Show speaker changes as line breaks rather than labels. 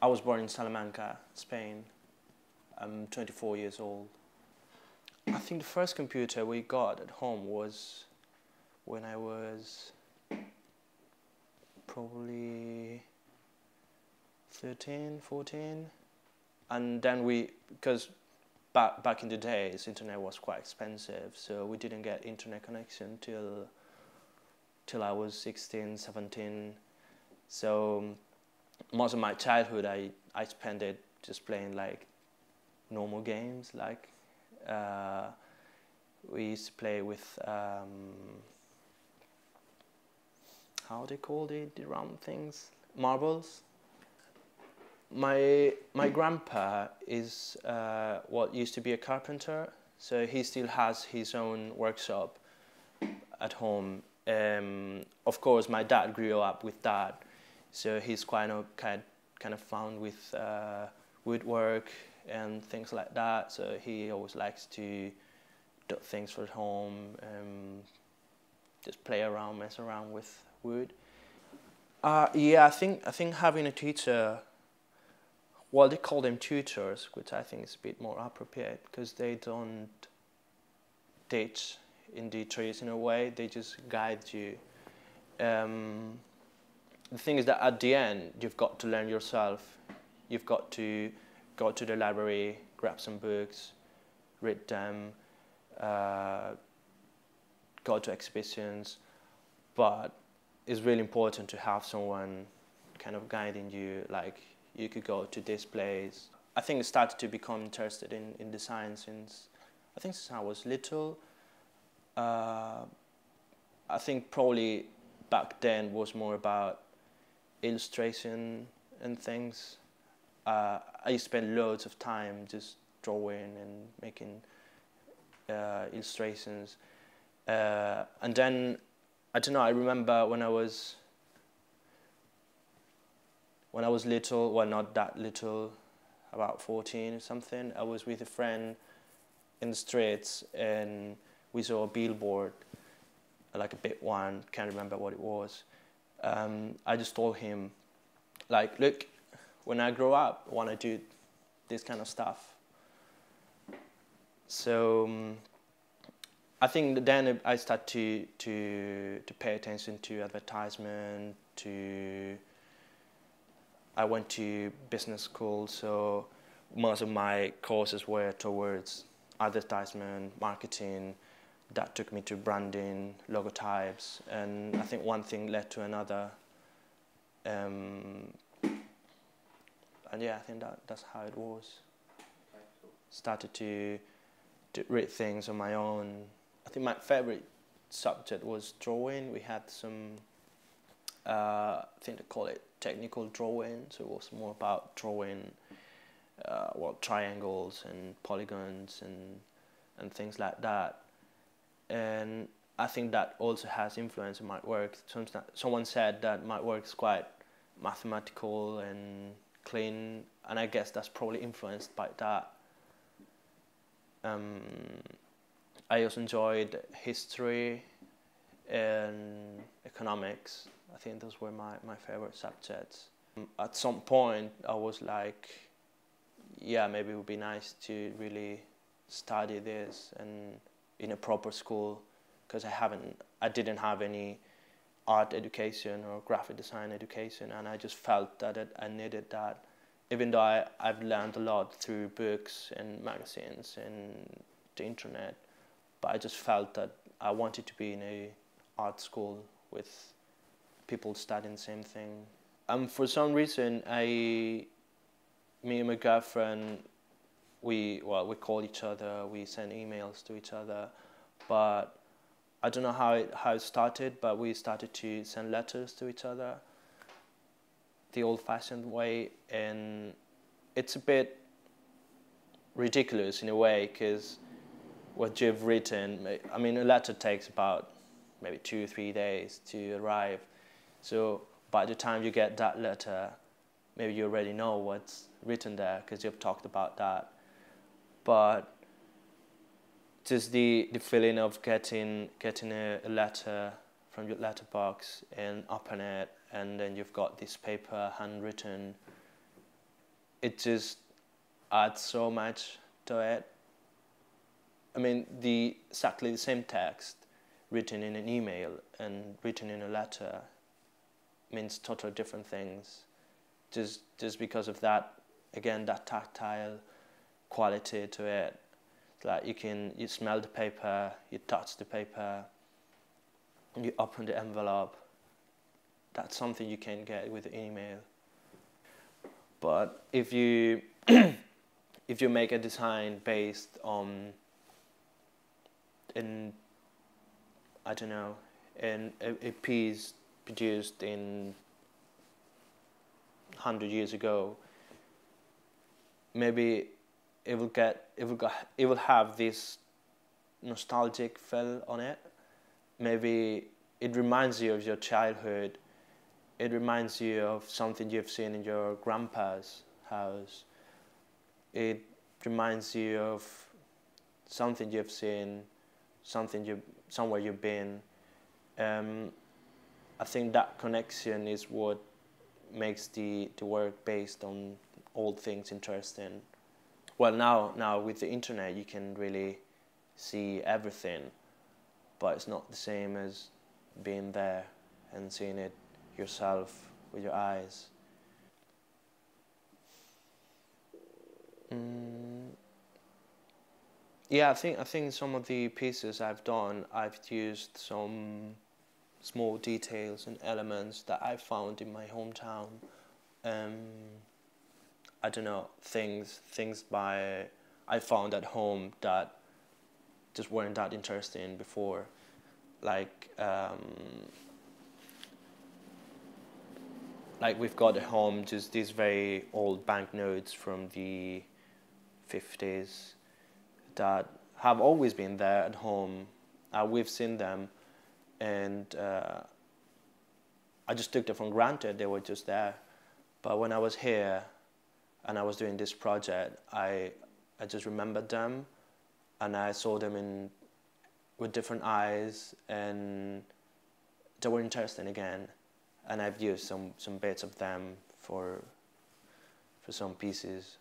I was born in Salamanca, Spain. I'm 24 years old. I think the first computer we got at home was when I was probably 13, 14. And then because back in the days, internet was quite expensive, so we didn't get internet connection till I was 16, 17. So most of my childhood I spent it just playing like normal games, like we used to play with how they called it, the round things, marbles. My grandpa is what used to be a carpenter, so he still has his own workshop at home. Of course, my dad grew up with that, so he's kind of fond with woodwork and things like that. So he always likes to do things for home, just play around, mess around with wood. Yeah, I think having a teacher. Well, they call them tutors, which I think is a bit more appropriate because they don't teach in the traditional way, they just guide you. The thing is that at the end, you've got to learn yourself. You've got to go to the library, grab some books, read them, go to exhibitions, but it's really important to have someone kind of guiding you, like you could go to this place. I think I started to become interested in design since I was little. I think probably back then was more about illustration and things. I used to spend loads of time just drawing and making illustrations. And then, I don't know, I remember when I was little, well, not that little, about 14 or something, I was with a friend in the streets and we saw a billboard, like a big one, can't remember what it was. I just told him, like, look, when I grow up, I want to do this kind of stuff. So I think then I started to pay attention to advertisement, I went to business school, so most of my courses were towards advertisement, marketing. That took me to branding, logotypes, and I think one thing led to another. And yeah, I think that's how it was. Okay, cool. Started to read things on my own. I think my favorite subject was drawing. We had some, I think they call it technical drawing, so it was more about drawing triangles and polygons and things like that. And I think that also has influence in my work. Someone said that my work is quite mathematical and clean, and I guess that's probably influenced by that. I also enjoyed history and economics. I think those were my favorite subjects. At some point I was like, yeah, maybe it would be nice to really study this and in a proper school, because I didn't have any art education or graphic design education, and I just felt that I needed that. Even though I've learned a lot through books and magazines and the internet, but I just felt that I wanted to be in a art school with people studying the same thing. For some reason, me and my girlfriend, we call each other, we send emails to each other, but I don't know how it started, but we started to send letters to each other the old-fashioned way, and it's a bit ridiculous in a way, because what you've written, I mean, a letter takes about maybe 2 or 3 days to arrive. So by the time you get that letter, maybe you already know what's written there because you've talked about that. But just the feeling of getting a letter from your letterbox and open it, and then you've got this paper handwritten, it just adds so much to it. I mean, exactly the same text written in an email and written in a letter means totally different things. Just because of that, again, that tactile quality to it. It's like you smell the paper, you touch the paper, and you open the envelope. That's something you can't get with an email. But if you if you make a design based on I don't know, in a piece produced in 100 years ago, maybe it will have this nostalgic feel on it. Maybe it reminds you of your childhood. It reminds you of something you've seen in your grandpa's house. It reminds you of something you've seen, somewhere you've been. I think that connection is what makes the work based on old things interesting. Well, now with the internet you can really see everything, but it's not the same as being there and seeing it yourself with your eyes. Yeah, I think some of the pieces I've done, I've used some small details and elements that I found in my hometown. I don't know, things I found at home that just weren't that interesting before, like we've got at home just these very old banknotes from the 50s that have always been there at home. We've seen them, and I just took them for granted. They were just there. But when I was here and I was doing this project, I just remembered them, and I saw them with different eyes, and they were interesting again. And I've used some bits of them for some pieces.